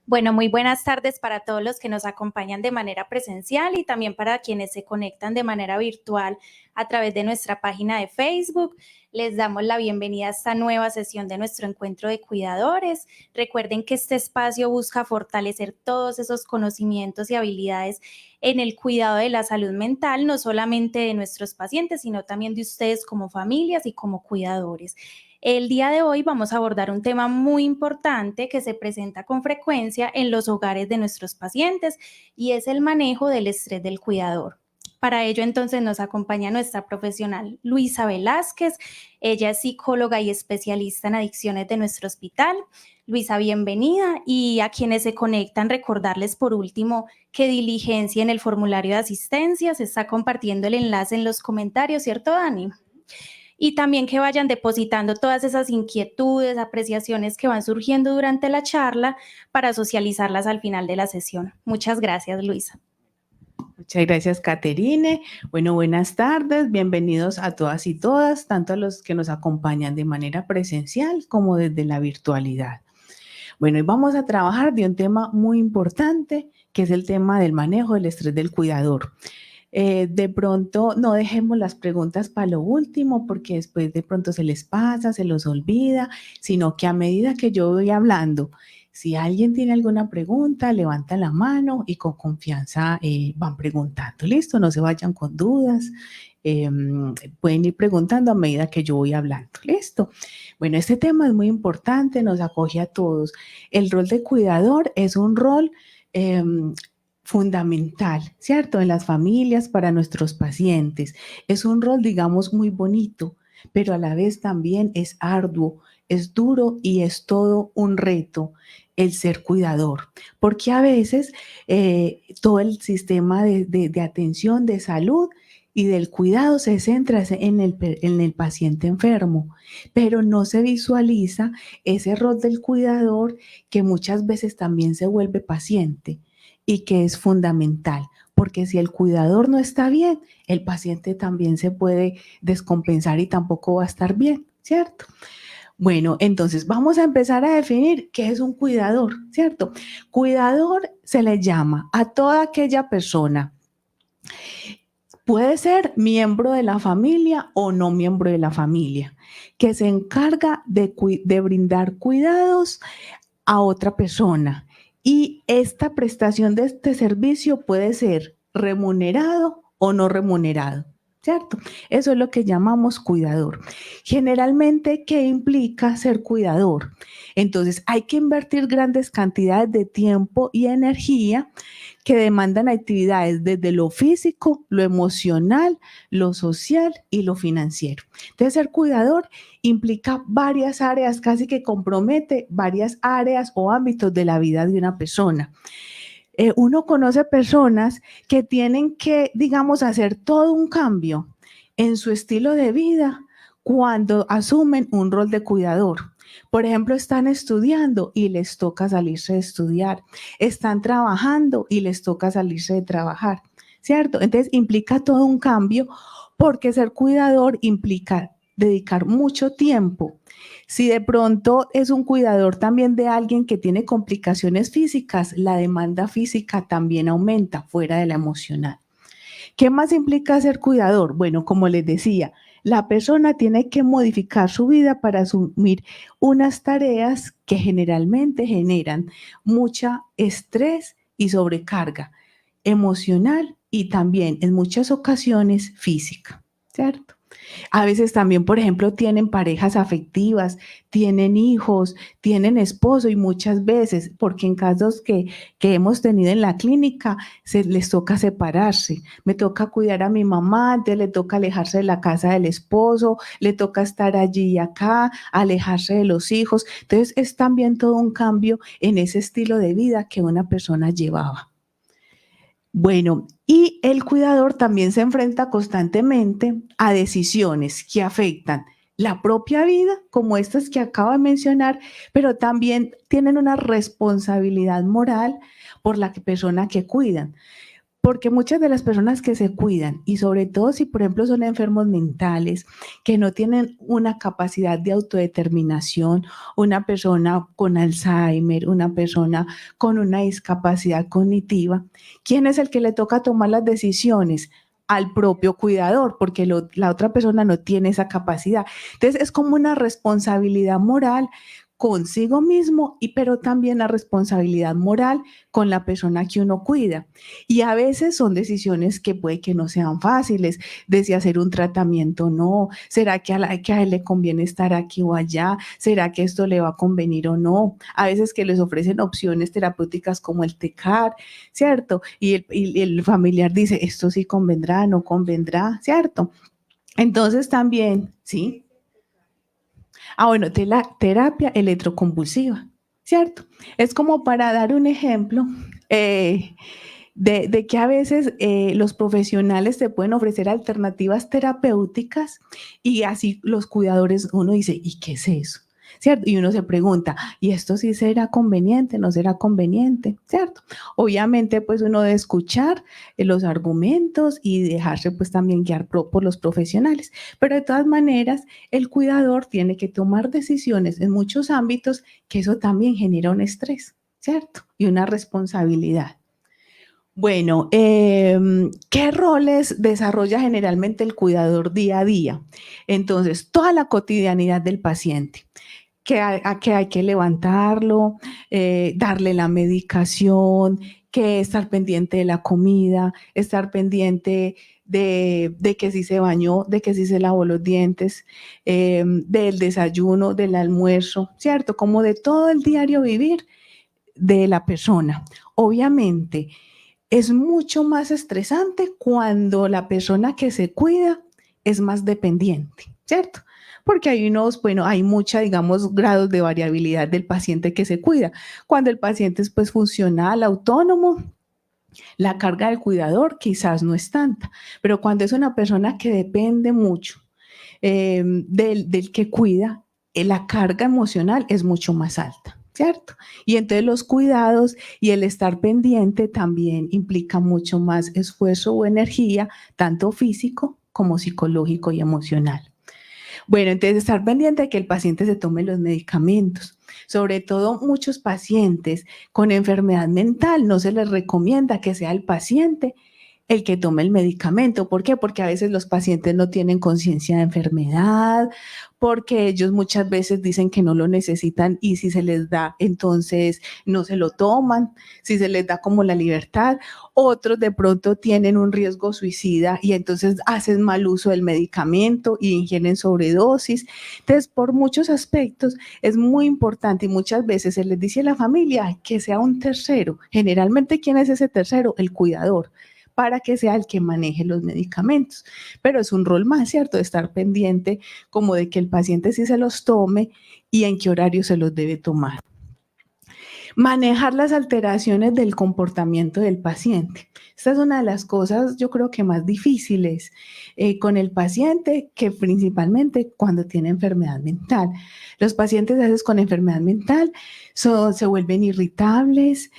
Bueno, muy buenas tardes para todos los que nos acompañan de manera presencial y también para quienes se conectan de manera virtual a través de nuestra página de Facebook. Les damos la bienvenida a esta nueva sesión de nuestro encuentro de cuidadores. Recuerden que este espacio busca fortalecer todos esos conocimientos y habilidades en el cuidado de la salud mental, no solamente de nuestros pacientes, sino también de ustedes como familias y como cuidadores. El día de hoy vamos a abordar un tema muy importante que se presenta con frecuencia en los hogares de nuestros pacientes y es el manejo del estrés del cuidador. Para ello, entonces, nos acompaña nuestra profesional Luisa Velázquez. Ella es psicóloga y especialista en adicciones de nuestro hospital. Luisa, bienvenida. Y a quienes se conectan, recordarles por último que diligencien el formulario de asistencia. Se está compartiendo el enlace en los comentarios, ¿cierto, Dani? Y también que vayan depositando todas esas inquietudes, apreciaciones que van surgiendo durante la charla para socializarlas al final de la sesión. Muchas gracias, Luisa. Muchas gracias, Caterine. Bueno, buenas tardes. Bienvenidos a todas y todas, tanto a los que nos acompañan de manera presencial como desde la virtualidad. Bueno, hoy vamos a trabajar de un tema muy importante, que es el tema del manejo del estrés del cuidador. De pronto no dejemos las preguntas para lo último porque después de pronto se les pasa, se los olvida, sino que a medida que yo voy hablando, si alguien tiene alguna pregunta, levanta la mano y con confianza van preguntando. Listo, no se vayan con dudas. Pueden ir preguntando a medida que yo voy hablando. Listo. Bueno, este tema es muy importante, nos acoge a todos. El rol de cuidador es un rol fundamental, ¿cierto? En las familias, para nuestros pacientes. Es un rol, digamos, muy bonito, pero a la vez también es arduo, es duro y es todo un reto el ser cuidador, porque a veces todo el sistema de atención, de salud y del cuidado se centra en el paciente enfermo, pero no se visualiza ese rol del cuidador que muchas veces también se vuelve paciente y que es fundamental, porque si el cuidador no está bien, el paciente también se puede descompensar y tampoco va a estar bien, ¿cierto? Bueno, entonces vamos a empezar a definir qué es un cuidador, ¿cierto? Cuidador se le llama a toda aquella persona. Puede ser miembro de la familia o no miembro de la familia, que se encarga de brindar cuidados a otra persona. Y esta prestación de este servicio puede ser remunerado o no remunerado, ¿cierto? Eso es lo que llamamos cuidador. Generalmente, ¿qué implica ser cuidador? Entonces, hay que invertir grandes cantidades de tiempo y energía que demandan actividades desde lo físico, lo emocional, lo social y lo financiero. Entonces, ser cuidador implica varias áreas, casi que compromete varias áreas o ámbitos de la vida de una persona. Uno conoce personas que tienen que, digamos, hacer todo un cambio en su estilo de vida cuando asumen un rol de cuidador. Por ejemplo, están estudiando y les toca salirse de estudiar. Están trabajando y les toca salirse de trabajar, ¿cierto? Entonces, implica todo un cambio porque ser cuidador implica dedicar mucho tiempo. Si de pronto es un cuidador también de alguien que tiene complicaciones físicas, la demanda física también aumenta fuera de la emocional. ¿Qué más implica ser cuidador? Bueno, como les decía, la persona tiene que modificar su vida para asumir unas tareas que generalmente generan mucha estrés y sobrecarga emocional y también en muchas ocasiones física, ¿cierto? A veces también, por ejemplo, tienen parejas afectivas, tienen hijos, tienen esposo y muchas veces, porque en casos que hemos tenido en la clínica, les toca separarse. Me toca cuidar a mi mamá, entonces le toca alejarse de la casa del esposo, le toca estar allí y acá, alejarse de los hijos. Entonces es también todo un cambio en ese estilo de vida que una persona llevaba. Bueno, y el cuidador también se enfrenta constantemente a decisiones que afectan la propia vida, como estas que acabo de mencionar, pero también tienen una responsabilidad moral por la persona que cuidan. Porque muchas de las personas que se cuidan, y sobre todo si, por ejemplo, son enfermos mentales, que no tienen una capacidad de autodeterminación, una persona con Alzheimer, una persona con una discapacidad cognitiva, ¿quién es el que le toca tomar las decisiones? Al propio cuidador, porque la otra persona no tiene esa capacidad. Entonces, es como una responsabilidad moral consigo mismo, pero también la responsabilidad moral con la persona que uno cuida. Y a veces son decisiones que puede que no sean fáciles, de si hacer un tratamiento o no, ¿será que a él le conviene estar aquí o allá? ¿Será que esto le va a convenir o no? A veces que les ofrecen opciones terapéuticas como el TECAR, ¿cierto? Y el familiar dice, esto sí convendrá, no convendrá, ¿cierto? Entonces también, ¿sí? Bueno, terapia electroconvulsiva, ¿cierto? Es como para dar un ejemplo de que a veces los profesionales te pueden ofrecer alternativas terapéuticas y así los cuidadores, uno dice, ¿y qué es eso? ¿Cierto? Y uno se pregunta, ¿y esto sí será conveniente? ¿No será conveniente? ¿Cierto? Obviamente, pues uno debe escuchar los argumentos y dejarse pues también guiar por los profesionales. Pero de todas maneras, el cuidador tiene que tomar decisiones en muchos ámbitos que eso también genera un estrés, ¿cierto? Y una responsabilidad. Bueno, ¿qué roles desarrolla generalmente el cuidador día a día? Entonces, toda la cotidianidad del paciente, que hay que levantarlo, darle la medicación, que estar pendiente de la comida, estar pendiente de que si se bañó, de que si se lavó los dientes, del desayuno, del almuerzo, ¿cierto? Como de todo el diario vivir de la persona. Obviamente, es mucho más estresante cuando la persona que se cuida es más dependiente, ¿cierto? Porque hay bueno, hay mucha, digamos, grados de variabilidad del paciente que se cuida. Cuando el paciente es pues funcional, autónomo, la carga del cuidador quizás no es tanta, pero cuando es una persona que depende mucho del que cuida, la carga emocional es mucho más alta, ¿cierto? Y entonces los cuidados y el estar pendiente también implica mucho más esfuerzo o energía, tanto físico como psicológico y emocional. Bueno, entonces estar pendiente de que el paciente se tome los medicamentos. Sobre todo muchos pacientes con enfermedad mental no se les recomienda que sea el paciente el que tome el medicamento. ¿Por qué? Porque a veces los pacientes no tienen conciencia de enfermedad, porque ellos muchas veces dicen que no lo necesitan y si se les da, entonces no se lo toman, si se les da como la libertad. Otros de pronto tienen un riesgo suicida y entonces hacen mal uso del medicamento y ingieren sobredosis. Entonces, por muchos aspectos es muy importante y muchas veces se les dice a la familia que sea un tercero. Generalmente, ¿quién es ese tercero? El cuidador, para que sea el que maneje los medicamentos. Pero es un rol más, ¿cierto? De estar pendiente como de que el paciente sí se los tome y en qué horario se los debe tomar. Manejar las alteraciones del comportamiento del paciente. Esta es una de las cosas, yo creo que más difíciles con el paciente, que principalmente cuando tiene enfermedad mental. Los pacientes a veces con enfermedad mental se vuelven irritables,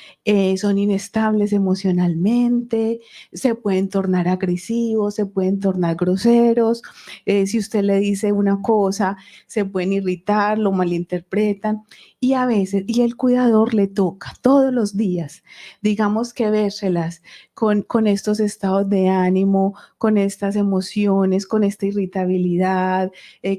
son inestables emocionalmente, se pueden tornar agresivos, se pueden tornar groseros. Si usted le dice una cosa, se pueden irritar, lo malinterpretan. Y a veces, y el cuidador le toca todos los días, digamos que vérselas con estos estados de ánimo, con estas emociones, con esta irritabilidad,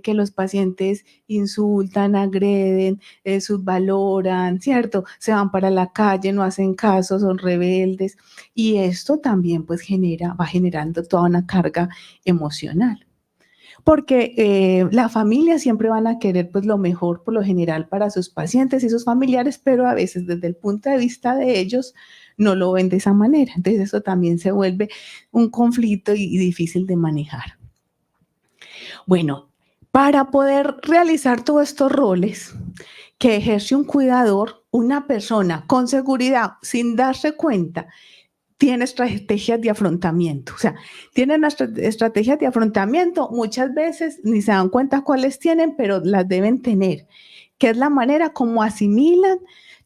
que los pacientes insultan, agreden, subvaloran, ¿cierto? Se van para la calle, no hacen caso, son rebeldes. Y esto también pues va generando toda una carga emocional. Porque la familia siempre van a querer pues lo mejor por lo general para sus pacientes y sus familiares, pero a veces desde el punto de vista de ellos no lo ven de esa manera. Entonces eso también se vuelve un conflicto y difícil de manejar. Bueno, para poder realizar todos estos roles que ejerce un cuidador, una persona con seguridad, sin darse cuenta, tiene estrategias de afrontamiento. O sea, tienen estrategias de afrontamiento, muchas veces ni se dan cuenta cuáles tienen, pero las deben tener, que es la manera como asimilan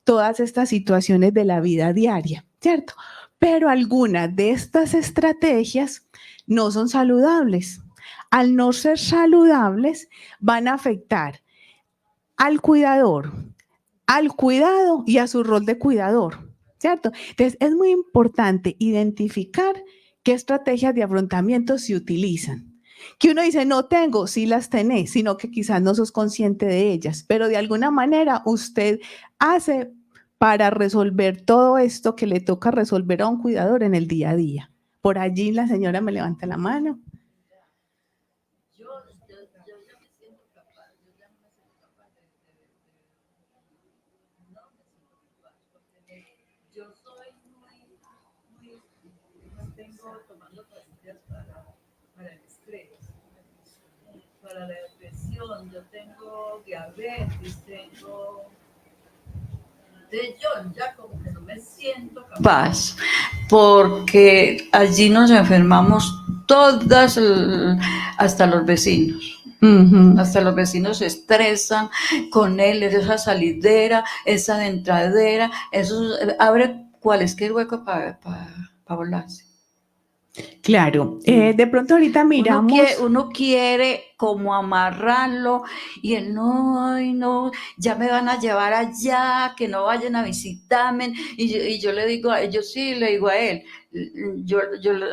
todas estas situaciones de la vida diaria, ¿cierto? Pero algunas de estas estrategias no son saludables. Al no ser saludables, van a afectar al cuidador, al cuidado y a su rol de cuidador, ¿cierto? Entonces, es muy importante identificar qué estrategias de afrontamiento se utilizan. Que uno dice, no tengo, sí las tenés, sino que quizás no sos consciente de ellas, pero de alguna manera usted hace para resolver todo esto que le toca resolver a un cuidador en el día a día. Por allí la señora me levanta la mano. Yo ya me siento capaz, yo ya no me siento capaz no me siento capaz, porque yo soy muy, tengo tomando pastillas para el estrés, para la depresión, yo tengo diabetes, yo ya como que no me siento capaz, porque allí nos enfermamos todas, hasta los vecinos. Hasta los vecinos se estresan con él, esa salidera, esa entradera, eso abre cualquier hueco para volarse. Claro, de pronto ahorita miramos. Uno quiere como amarrarlo y él no, ya me van a llevar allá, que no vayan a visitarme. Y yo le digo, yo sí le digo a él, yo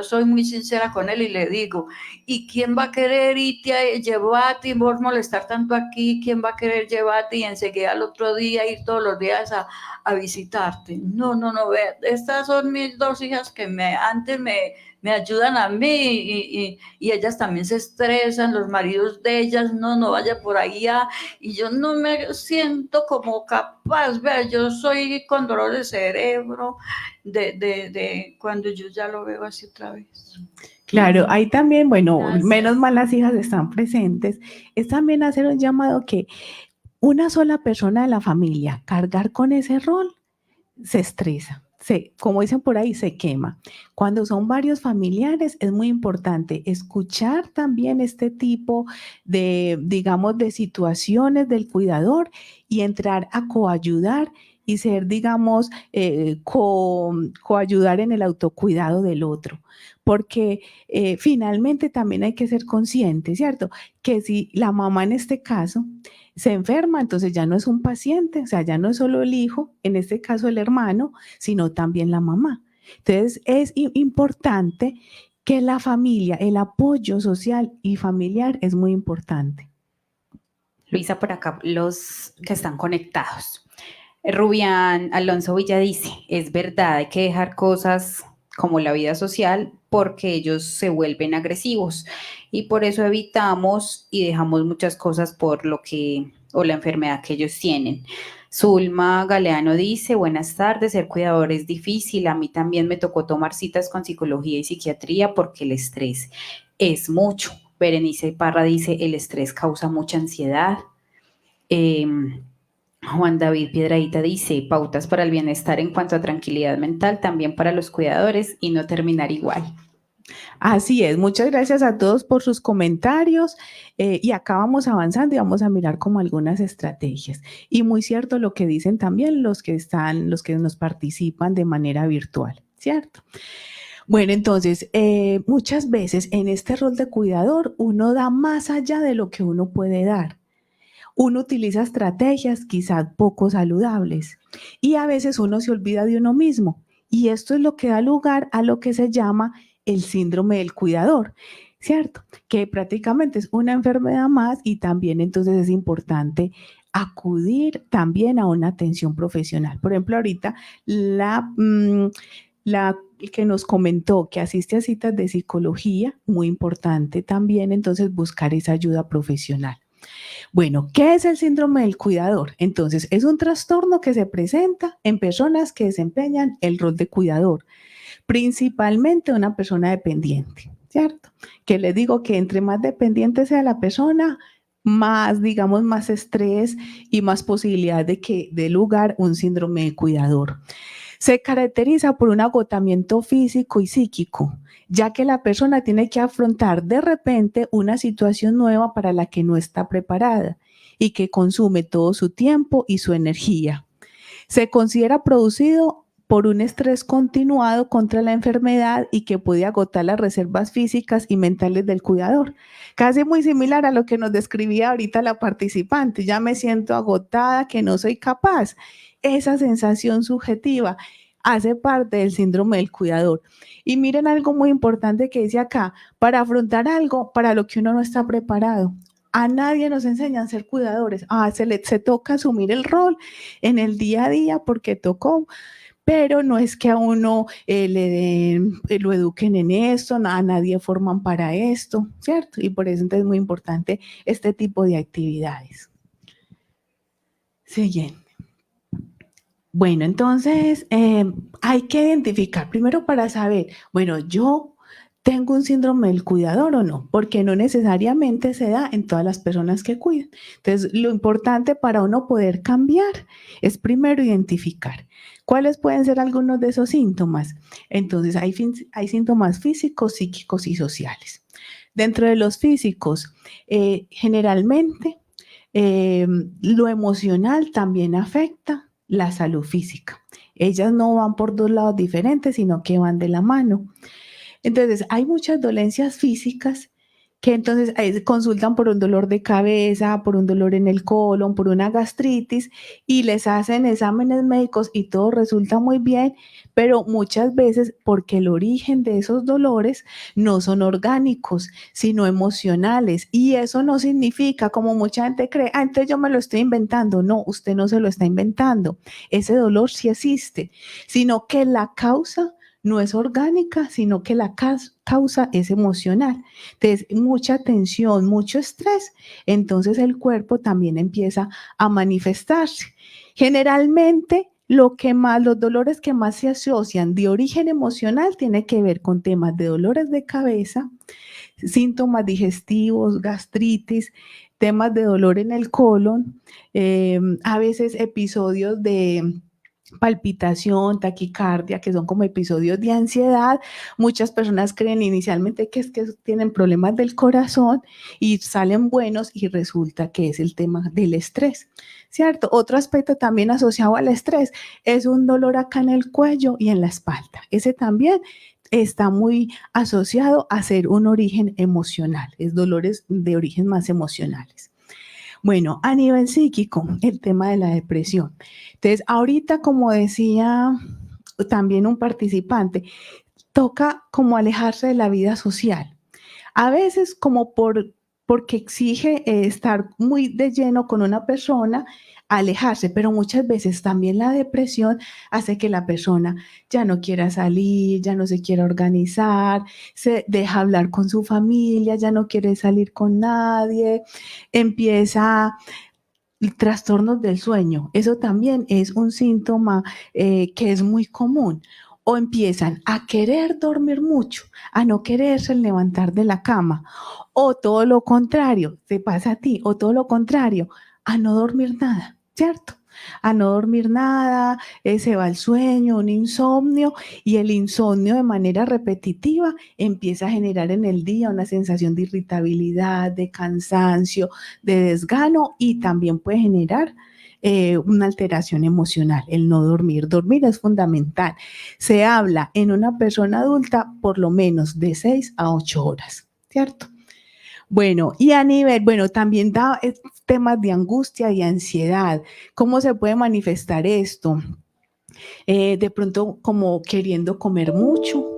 soy muy sincera con él y le digo, ¿y quién va a querer irte llevarte y vos molestar tanto aquí? ¿Quién va a querer llevarte y enseguida al otro día ir todos los días a visitarte? No, vea, estas son mis dos hijas que antes me ayudan a mí y ellas también se estresan, los maridos de ellas, no vaya por ahí, y yo no me siento como capaz, vea, yo soy con dolor de cerebro, de cuando yo ya lo veo así otra vez. Claro, ahí también, bueno, Gracias. Menos mal las hijas están presentes, es también hacer un llamado que una sola persona de la familia cargar con ese rol se estresa. Como dicen por ahí, se quema. Cuando son varios familiares, es muy importante escuchar también este tipo de, digamos, de situaciones del cuidador y entrar a coayudar y ser, digamos, coayudar en el autocuidado del otro. Porque finalmente también hay que ser consciente, ¿cierto? Que si la mamá en este caso se enferma, entonces ya no es un paciente, o sea, ya no es solo el hijo, en este caso el hermano, sino también la mamá. Entonces es importante que la familia, el apoyo social y familiar es muy importante. Luisa, por acá, los que están conectados. Rubián Alonso Villa dice, es verdad, hay que dejar cosas como la vida social porque ellos se vuelven agresivos y por eso evitamos y dejamos muchas cosas por lo que o la enfermedad que ellos tienen. Zulma Galeano dice, buenas tardes, ser cuidador es difícil, a mí también me tocó tomar citas con psicología y psiquiatría porque el estrés es mucho. Berenice Parra dice, el estrés causa mucha ansiedad. Juan David Piedradita dice, pautas para el bienestar en cuanto a tranquilidad mental, también para los cuidadores y no terminar igual. Así es, muchas gracias a todos por sus comentarios y acá vamos avanzando y vamos a mirar como algunas estrategias. Y muy cierto lo que dicen también los que nos participan de manera virtual, ¿cierto? Bueno, entonces, muchas veces en este rol de cuidador uno da más allá de lo que uno puede dar. Uno utiliza estrategias quizás poco saludables y a veces uno se olvida de uno mismo. Y esto es lo que da lugar a lo que se llama el síndrome del cuidador, ¿cierto? Que prácticamente es una enfermedad más y también entonces es importante acudir también a una atención profesional. Por ejemplo, ahorita la que nos comentó que asiste a citas de psicología, muy importante también entonces buscar esa ayuda profesional. Bueno, ¿qué es el síndrome del cuidador? Entonces, es un trastorno que se presenta en personas que desempeñan el rol de cuidador, principalmente una persona dependiente, ¿cierto? Que les digo que entre más dependiente sea la persona, más, digamos, más estrés y más posibilidad de que dé lugar un síndrome de cuidador. Se caracteriza por un agotamiento físico y psíquico, ya que la persona tiene que afrontar de repente una situación nueva para la que no está preparada y que consume todo su tiempo y su energía. Se considera producido por un estrés continuado contra la enfermedad y que puede agotar las reservas físicas y mentales del cuidador. Casi muy similar a lo que nos describía ahorita la participante. Ya me siento agotada, que no soy capaz. Esa sensación subjetiva hace parte del síndrome del cuidador. Y miren algo muy importante que dice acá, para afrontar algo para lo que uno no está preparado. A nadie nos enseñan a ser cuidadores. Se toca asumir el rol en el día a día porque tocó, pero no es que a uno lo eduquen en esto, a nadie forman para esto, ¿cierto? Y por eso entonces es muy importante este tipo de actividades. Siguiente. Bueno, entonces hay que identificar primero para saber, bueno, yo tengo un síndrome del cuidador o no, porque no necesariamente se da en todas las personas que cuidan. Entonces, lo importante para uno poder cambiar es primero identificar cuáles pueden ser algunos de esos síntomas. Entonces, hay síntomas físicos, psíquicos y sociales. Dentro de los físicos, generalmente lo emocional también afecta la salud física. Ellas no van por dos lados diferentes, sino que van de la mano. Entonces, hay muchas dolencias físicas que entonces consultan por un dolor de cabeza, por un dolor en el colon, por una gastritis y les hacen exámenes médicos y todo resulta muy bien, pero muchas veces porque el origen de esos dolores no son orgánicos, sino emocionales. Y eso no significa, como mucha gente cree, entonces yo me lo estoy inventando. No, usted no se lo está inventando. Ese dolor sí existe, sino que la causa no es orgánica, sino que la causa es emocional. Entonces, mucha tensión, mucho estrés, entonces el cuerpo también empieza a manifestarse. Generalmente, los dolores que más se asocian de origen emocional tiene que ver con temas de dolores de cabeza, síntomas digestivos, gastritis, temas de dolor en el colon, a veces episodios de palpitación, taquicardia, que son como episodios de ansiedad. Muchas personas creen inicialmente que es que tienen problemas del corazón y salen buenos y resulta que es el tema del estrés, ¿cierto? Otro aspecto también asociado al estrés es un dolor acá en el cuello y en la espalda. Ese también está muy asociado a ser un origen emocional, es dolores de origen más emocionales. Bueno, a nivel psíquico, el tema de la depresión. Entonces, ahorita, como decía también un participante, toca como alejarse de la vida social. A veces como porque exige estar muy de lleno con una persona, alejarse, pero muchas veces también la depresión hace que la persona ya no quiera salir, ya no se quiera organizar, se deja hablar con su familia, ya no quiere salir con nadie, empieza trastornos del sueño. Eso también es un síntoma que es muy común. O empiezan a querer dormir mucho, a no quererse levantar de la cama. O todo lo contrario, te pasa a ti, o todo lo contrario, a no dormir nada, ¿cierto? A no dormir nada, se va el sueño, un insomnio, y el insomnio de manera repetitiva empieza a generar en el día una sensación de irritabilidad, de cansancio, de desgano y también puede generar una alteración emocional, el no dormir. Dormir es fundamental. Se habla en una persona adulta por lo menos de 6 a 8 horas, ¿cierto? Bueno, y a nivel, bueno, también da temas de angustia y ansiedad. ¿Cómo se puede manifestar esto? De pronto como queriendo comer mucho,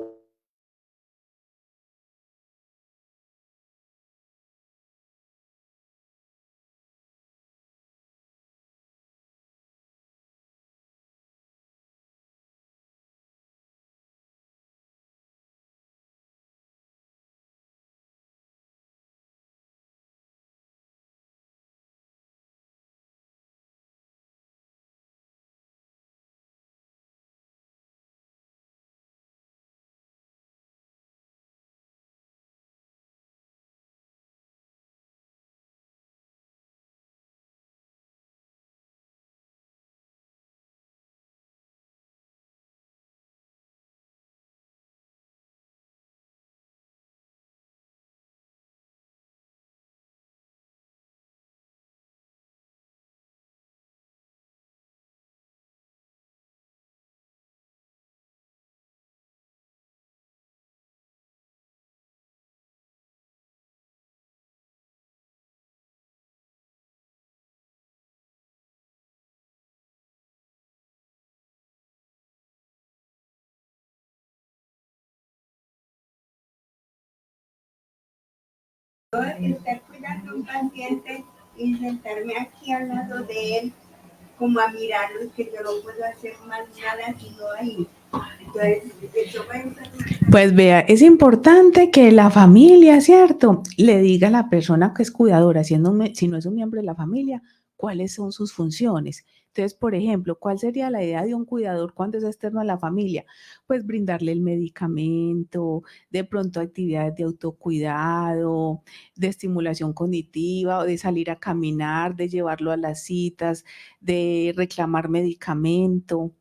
Estar cuidando a un paciente y sentarme aquí al lado de él, como a mirarlo, que yo no puedo hacer más nada sino ahí. Entonces, eso va a empezar. Pues vea, es importante que la familia, ¿cierto?, le diga a la persona que es cuidadora, si no es un miembro de la familia, cuáles son sus funciones. Entonces, por ejemplo, ¿cuál sería la idea de un cuidador cuando es externo a la familia? Pues brindarle el medicamento, de pronto actividades de autocuidado, de estimulación cognitiva, o de salir a caminar, de llevarlo a las citas, de reclamar medicamento.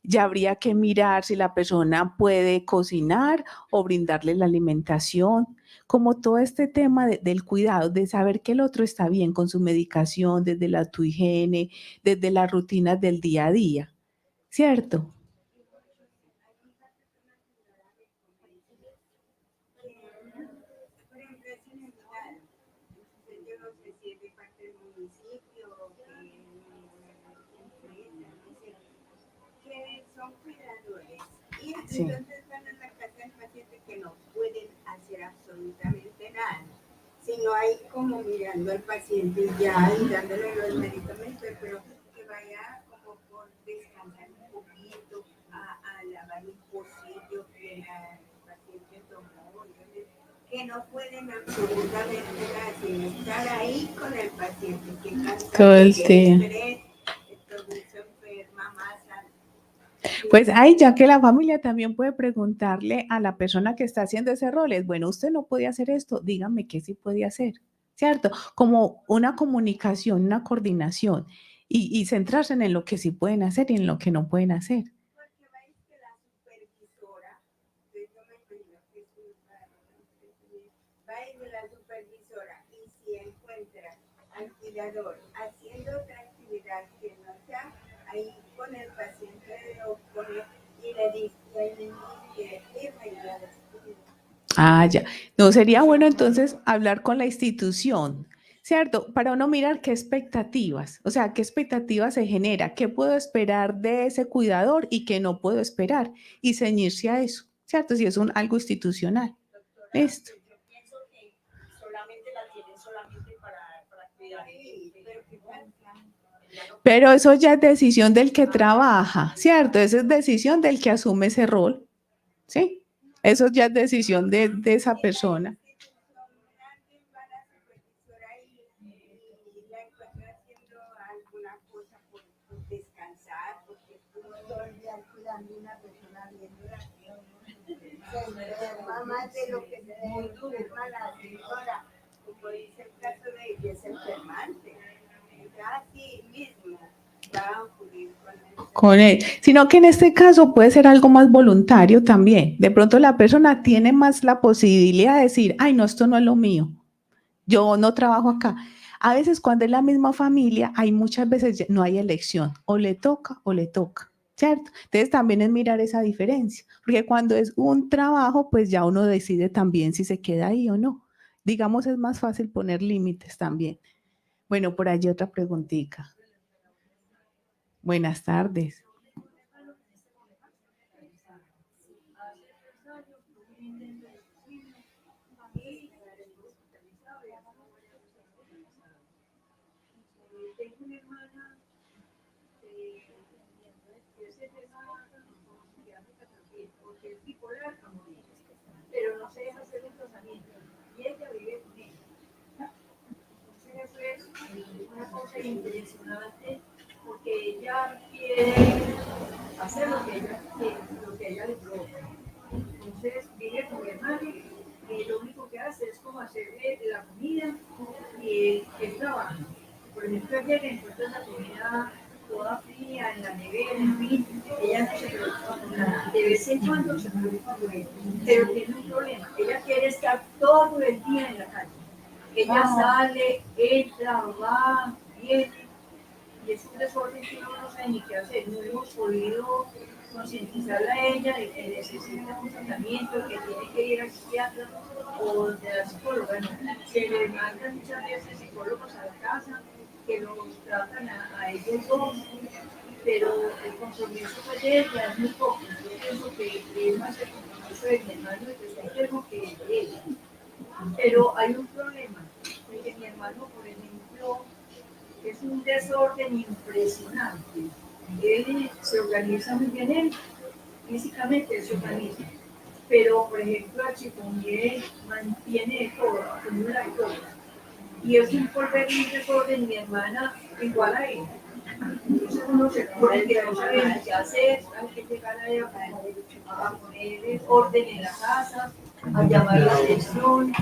Ya habría que mirar si la persona puede cocinar o brindarle la alimentación, como todo este tema del cuidado, de saber que el otro está bien con su medicación, desde la autohigiene, desde las rutinas del día a día, ¿cierto? Por ejemplo, es en el lugar. Entonces, yo no sé si es de parte del municipio o que empresa, no sé, que son cuidadores. Y Sí. entonces van a la casa del paciente que no pueden hacer absolutamente nada, sino ahí como mirando al paciente y ya y dándole los medicamentos, pero que vaya como por descansar un poquito, a lavar un pocillo que el paciente tomó, que no pueden absolutamente nada, sino estar ahí con el paciente, que cansa, Todo el que día. estrés, entonces se enferma más. Pues ahí, ya que la familia también puede preguntarle a la persona que está haciendo ese rol, es, bueno, usted no podía hacer esto, dígame qué sí podía hacer, ¿cierto? Como una comunicación, una coordinación y centrarse en lo que sí pueden hacer y en lo que no pueden hacer. Porque veis que la supervisora, yo me imagino que es va a ir de la supervisora y si encuentra al cuidador haciendo otra actividad que no sea ahí con el paciente o con él, y le dice que firma y la despide. Ah, ya. No, sería bueno entonces hablar con la institución, ¿cierto? Para uno mirar qué expectativas, o sea, qué expectativas se genera, qué puedo esperar de ese cuidador y qué no puedo esperar, y ceñirse a eso, ¿cierto? Si es algo institucional. Listo. Yo pienso que solamente la tienen solamente para cuidar. Pero eso ya es decisión del que trabaja, ¿cierto? Esa es decisión del que asume ese rol, ¿sí? Eso ya es decisión de esa persona. Descansar, porque estuvo todo el día cuidando a una persona viéndola, se enferma más de lo que se enferma la señora, como dice el caso de ella, es enfermante. Así mismo va a ocurrir con él, sino que en este caso puede ser algo más voluntario también. De pronto la persona tiene más la posibilidad de decir, ay, no, esto no es lo mío, yo no trabajo acá. A veces cuando es la misma familia, hay muchas veces no hay elección, o le toca o le toca, ¿cierto? Entonces también es mirar esa diferencia, porque cuando es un trabajo, pues ya uno decide también si se queda ahí o no. Digamos, es más fácil poner límites también. Bueno, por allí otra preguntita. Buenas tardes. Tengo una hermana que se porque es bipolar, pero no se deja hacer un tratamiento y ella vive con él. Entonces eso es una cosa impresionante porque ella quiere hacer lo que ella quiere, lo que ella le provoca. Entonces vive con mi hermano y lo único que hace es como hacerle la comida y él trabaja. Por ejemplo, ella le encuentra la comida toda fría en la nevera, en fin, ella no se preocupa por nada. De vez en cuando se preocupa por él, pero tiene un problema. Ella quiere estar todo el día en la calle. Ella sale, entra, va, viene, y es un desorden que uno no sabe ni qué hacer. No hemos podido concientizarla a ella de que necesita un tratamiento, que tiene que ir al psiquiatra o de la psicóloga. No. Se le mandan muchas veces psicólogos a la casa que los tratan a ellos dos, pero el compromiso con ella es muy poco. Yo pienso que es más el compromiso de mi hermano que está enfermo que de ella. Pero hay un problema. hermano, por ejemplo, es un desorden impresionante. Él se organiza muy bien, él físicamente se organiza, pero por ejemplo a Chicomier mantiene todo, acumula todo. Y es un polver y un desorden, mi hermana igual a él. Entonces uno se pone que no sabe ni qué hacer, hay que llegar a ella a poner orden en la casa, a llamar la atención.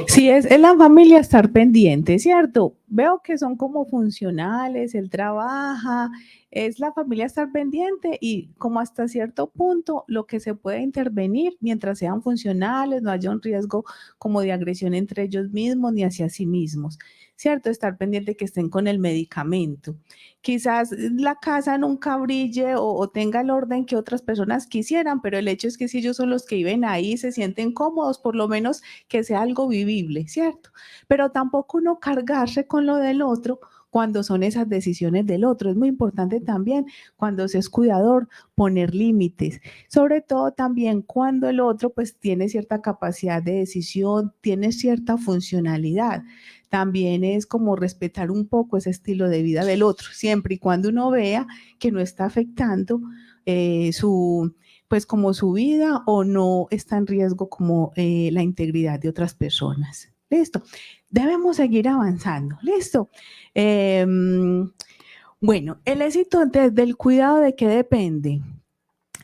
Sí, es la familia estar pendiente, ¿cierto? Veo que son como funcionales, él trabaja, es la familia estar pendiente y como hasta cierto punto lo que se puede intervenir mientras sean funcionales, no haya un riesgo como de agresión entre ellos mismos ni hacia sí mismos, ¿cierto? Estar pendiente que estén con el medicamento. Quizás la casa nunca brille o tenga el orden que otras personas quisieran, pero el hecho es que si ellos son los que viven ahí, se sienten cómodos, por lo menos que sea algo vivible, ¿cierto? Pero tampoco uno cargarse con lo del otro cuando son esas decisiones del otro. Es muy importante también cuando se es cuidador poner límites, sobre todo también cuando el otro pues tiene cierta capacidad de decisión, tiene cierta funcionalidad. También es como respetar un poco ese estilo de vida del otro, siempre y cuando uno vea que no está afectando pues como su vida o no está en riesgo como la integridad de otras personas. Listo. Debemos seguir avanzando. Listo. Bueno, el éxito del cuidado, ¿de qué depende?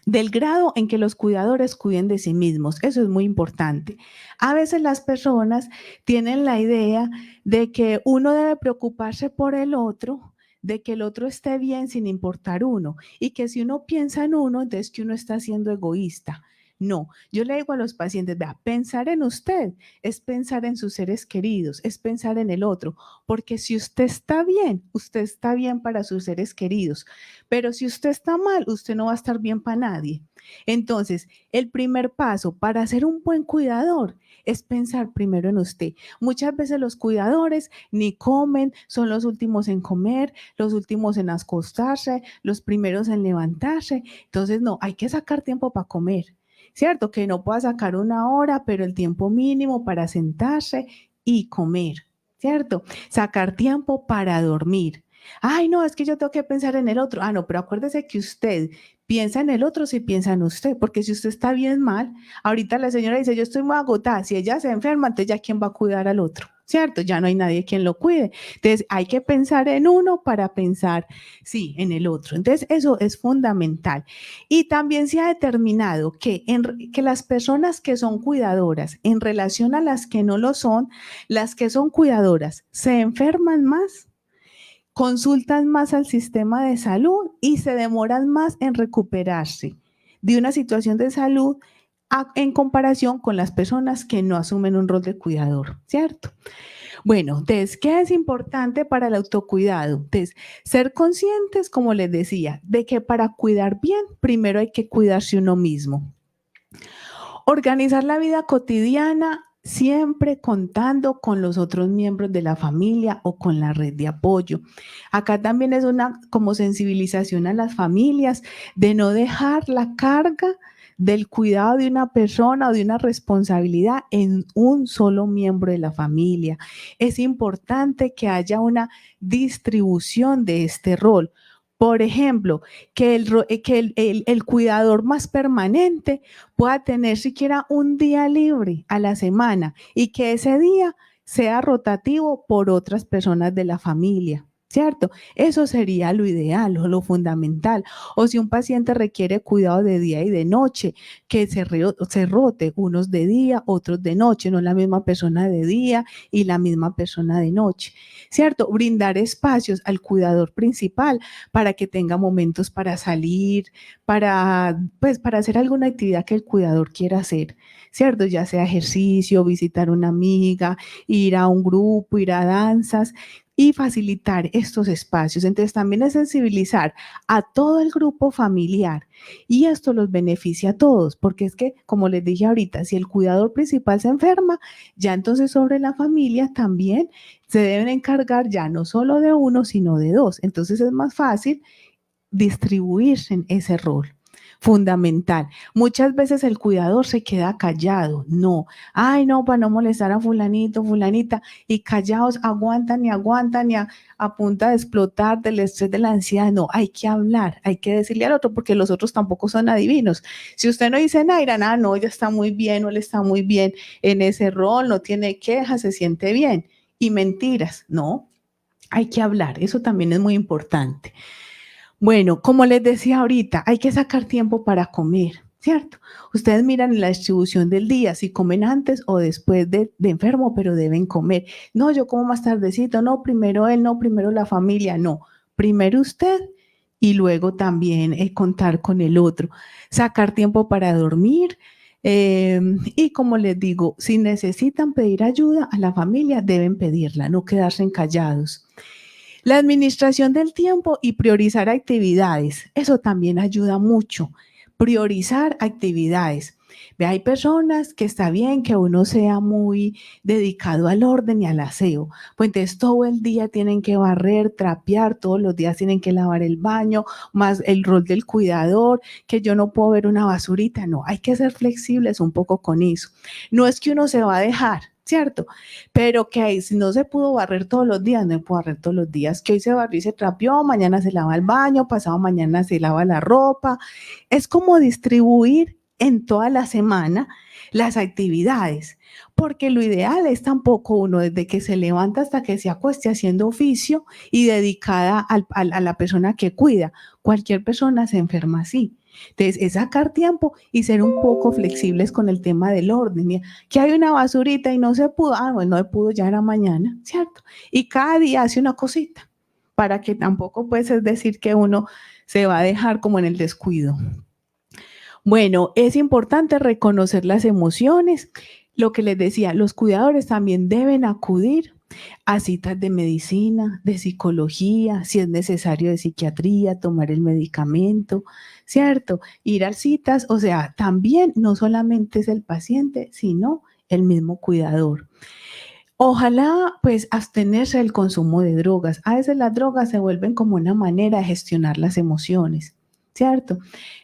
Del grado en que los cuidadores cuiden de sí mismos. Eso es muy importante. A veces las personas tienen la idea de que uno debe preocuparse por el otro, de que el otro esté bien sin importar uno, y que si uno piensa en uno, entonces que uno está siendo egoísta. No, yo le digo a los pacientes, vea, pensar en usted es pensar en sus seres queridos, es pensar en el otro, porque si usted está bien para sus seres queridos, pero si usted está mal, usted no va a estar bien para nadie. Entonces, el primer paso para ser un buen cuidador es pensar primero en usted. Muchas veces los cuidadores ni comen, son los últimos en comer, los últimos en acostarse, los primeros en levantarse. Entonces, no, hay que sacar tiempo para comer. ¿Cierto? Que no pueda sacar una hora, pero el tiempo mínimo para sentarse y comer, ¿cierto? Sacar tiempo para dormir. Ay, no, es que yo tengo que pensar en el otro. Ah, no, pero acuérdese que usted piensa en el otro si piensa en usted, porque si usted está bien mal, ahorita la señora dice, yo estoy muy agotada, si ella se enferma, entonces ya quién va a cuidar al otro, ¿cierto? Ya no hay nadie quien lo cuide. Entonces hay que pensar en uno para pensar, sí, en el otro. Entonces eso es fundamental. Y también se ha determinado que las personas que son cuidadoras en relación a las que no lo son, las que son cuidadoras se enferman más, consultan más al sistema de salud y se demoran más en recuperarse de una situación de salud en comparación con las personas que no asumen un rol de cuidador, ¿cierto? Bueno, entonces, ¿qué es importante para el autocuidado? Entonces, ser conscientes, como les decía, de que para cuidar bien, primero hay que cuidarse uno mismo. Organizar la vida cotidiana siempre contando con los otros miembros de la familia o con la red de apoyo. Acá también es una como sensibilización a las familias de no dejar la carga del cuidado de una persona o de una responsabilidad en un solo miembro de la familia. Es importante que haya una distribución de este rol. Por ejemplo, que el cuidador más permanente pueda tener siquiera un día libre a la semana y que ese día sea rotativo por otras personas de la familia, ¿cierto? Eso sería lo ideal o lo fundamental. O si un paciente requiere cuidado de día y de noche, que se rote, unos de día, otros de noche, no la misma persona de día y la misma persona de noche, ¿cierto? Brindar espacios al cuidador principal para que tenga momentos para salir, para hacer alguna actividad que el cuidador quiera hacer, ¿cierto? Ya sea ejercicio, visitar una amiga, ir a un grupo, ir a danzas y facilitar estos espacios. Entonces también es sensibilizar a todo el grupo familiar y esto los beneficia a todos, porque es que, como les dije ahorita, si el cuidador principal se enferma, ya entonces sobre la familia también se deben encargar ya no solo de uno, sino de dos. Entonces es más fácil distribuirse en ese rol. fundamental. Muchas veces el cuidador se queda callado, no, ay no, para no molestar a fulanito, fulanita, y callados aguantan y a punta de explotar del estrés de la ansiedad. No, hay que hablar, hay que decirle al otro, porque los otros tampoco son adivinos. Si usted no dice nada, dirán, ah, no, ella está muy bien, o él está muy bien en ese rol, no tiene quejas, se siente bien. Y mentiras, no, hay que hablar, eso también es muy importante. Bueno, como les decía ahorita, hay que sacar tiempo para comer, ¿cierto? Ustedes miran en la distribución del día, si comen antes o después de enfermo, pero deben comer. No, yo como más tardecito, no, primero él, no, primero la familia, no. Primero usted y luego también contar con el otro. Sacar tiempo para dormir. Y como les digo, si necesitan pedir ayuda a la familia, deben pedirla, no quedarse callados. La administración del tiempo y priorizar actividades, eso también ayuda mucho. Priorizar actividades. Ve, hay personas que está bien que uno sea muy dedicado al orden y al aseo, pues entonces todo el día tienen que barrer, trapear, todos los días tienen que lavar el baño, más el rol del cuidador, que yo no puedo ver una basurita, no, hay que ser flexibles un poco con eso. No es que uno se va a dejar, ¿cierto? Pero que si no se pudo barrer todos los días, no se puede barrer todos los días, que hoy se barrió y se trapeó, mañana se lava el baño, pasado mañana se lava la ropa. Es como distribuir en toda la semana las actividades, porque lo ideal es tampoco uno desde que se levanta hasta que se acueste haciendo oficio y dedicada a la persona que cuida. Cualquier persona se enferma así. Entonces, es sacar tiempo y ser un poco flexibles con el tema del orden. Mira, que hay una basurita y no se pudo, bueno, no se pudo, ya era mañana, ¿cierto? Y cada día hace una cosita, para que tampoco puedes decir que uno se va a dejar como en el descuido. Bueno, es importante reconocer las emociones. Lo que les decía, los cuidadores también deben acudir a citas de medicina, de psicología, si es necesario de psiquiatría, tomar el medicamento, ¿cierto? Ir a citas, o sea, también no solamente es el paciente, sino el mismo cuidador. Ojalá, pues, abstenerse del consumo de drogas. A veces las drogas se vuelven como una manera de gestionar las emociones, ¿cierto?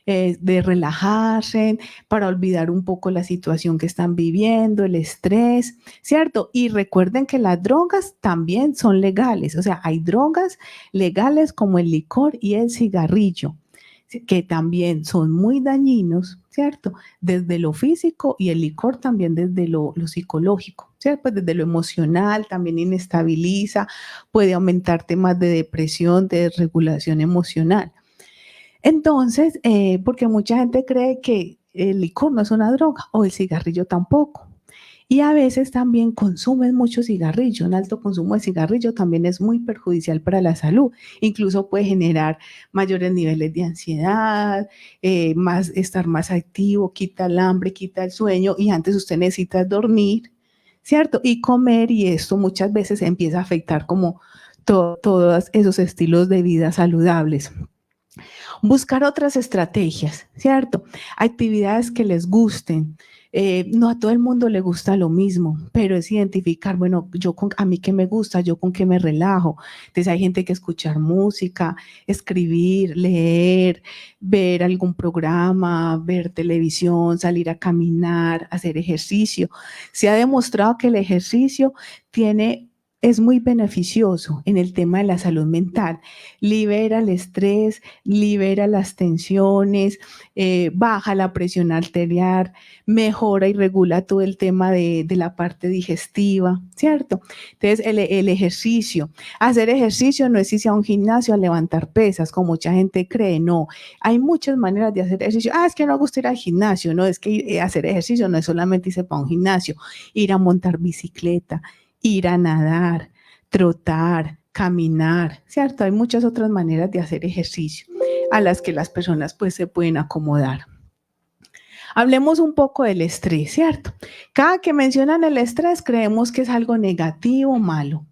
De relajarse, para olvidar un poco la situación que están viviendo, el estrés, ¿cierto? Y recuerden que las drogas también son legales, o sea, hay drogas legales como el licor y el cigarrillo, que también son muy dañinos, ¿cierto? Desde lo físico y el licor también desde lo psicológico, ¿cierto? Pues desde lo emocional también inestabiliza, puede aumentar temas de depresión, de desregulación emocional. Entonces, porque mucha gente cree que el licor no es una droga o el cigarrillo tampoco. Y a veces también consumen mucho cigarrillo. Un alto consumo de cigarrillo también es muy perjudicial para la salud. Incluso puede generar mayores niveles de ansiedad, estar más activo, quita el hambre, quita el sueño y antes usted necesita dormir, ¿cierto? Y comer, y esto muchas veces empieza a afectar como todos esos estilos de vida saludables. Buscar otras estrategias, ¿cierto? Actividades que les gusten. No a todo el mundo le gusta lo mismo, pero es identificar, bueno, a mí qué me gusta, yo con qué me relajo. Entonces hay gente que escuchar música, escribir, leer, ver algún programa, ver televisión, salir a caminar, hacer ejercicio. Se ha demostrado que el ejercicio es muy beneficioso en el tema de la salud mental. Libera el estrés, libera las tensiones, baja la presión arterial, mejora y regula todo el tema de la parte digestiva, ¿cierto? Entonces, el ejercicio. Hacer ejercicio no es irse a un gimnasio a levantar pesas, como mucha gente cree, no. Hay muchas maneras de hacer ejercicio. Es que no me gusta ir al gimnasio, no, es que hacer ejercicio no es solamente irse para un gimnasio, ir a montar bicicleta, ir a nadar, trotar, caminar, ¿cierto? Hay muchas otras maneras de hacer ejercicio a las que las personas pues se pueden acomodar. Hablemos un poco del estrés, ¿cierto? Cada que mencionan el estrés creemos que es algo negativo, malo.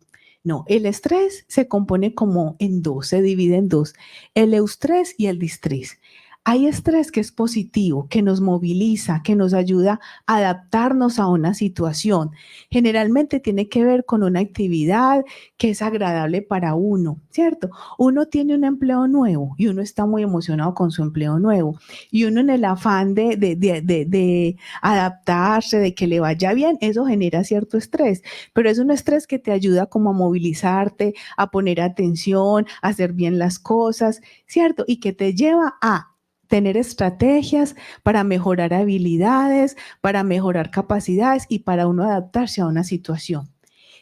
No, el estrés se compone como en dos, se divide en dos, el eustrés y el distrés. Hay estrés que es positivo, que nos moviliza, que nos ayuda a adaptarnos a una situación. Generalmente tiene que ver con una actividad que es agradable para uno, ¿cierto? Uno tiene un empleo nuevo y uno está muy emocionado con su empleo nuevo y uno en el afán de adaptarse, de que le vaya bien, eso genera cierto estrés, pero es un estrés que te ayuda como a movilizarte, a poner atención, a hacer bien las cosas, ¿cierto? Y que te lleva a tener estrategias para mejorar habilidades, para mejorar capacidades y para uno adaptarse a una situación.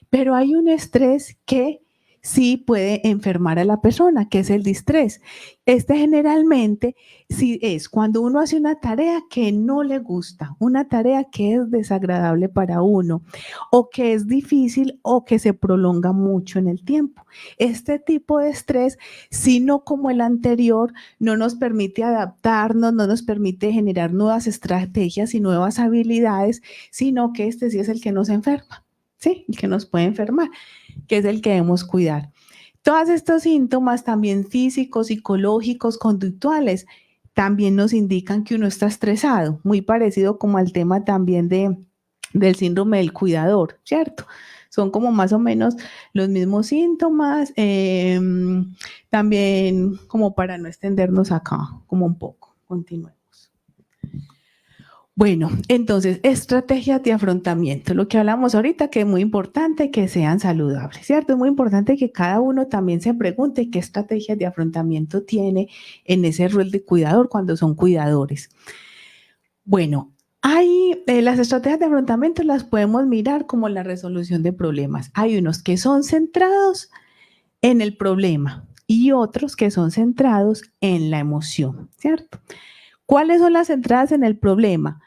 Pero hay un estrés que sí puede enfermar a la persona, que es el distrés. Este generalmente sí es cuando uno hace una tarea que no le gusta, una tarea que es desagradable para uno, o que es difícil o que se prolonga mucho en el tiempo. Este tipo de estrés, si no como el anterior, no nos permite adaptarnos, no nos permite generar nuevas estrategias y nuevas habilidades, sino que este sí es el que nos enferma. Sí, el que nos puede enfermar, que es el que debemos cuidar. Todos estos síntomas, también físicos, psicológicos, conductuales, también nos indican que uno está estresado, muy parecido como al tema también del síndrome del cuidador, ¿cierto? Son como más o menos los mismos síntomas, también como para no extendernos acá, como un poco. Continuemos. Bueno, entonces, estrategias de afrontamiento, lo que hablamos ahorita, que es muy importante que sean saludables, ¿cierto? Es muy importante que cada uno también se pregunte qué estrategias de afrontamiento tiene en ese rol de cuidador cuando son cuidadores. Bueno, hay las estrategias de afrontamiento las podemos mirar como la resolución de problemas. Hay unos que son centrados en el problema y otros que son centrados en la emoción, ¿cierto? ¿Cuáles son las centradas en el problema?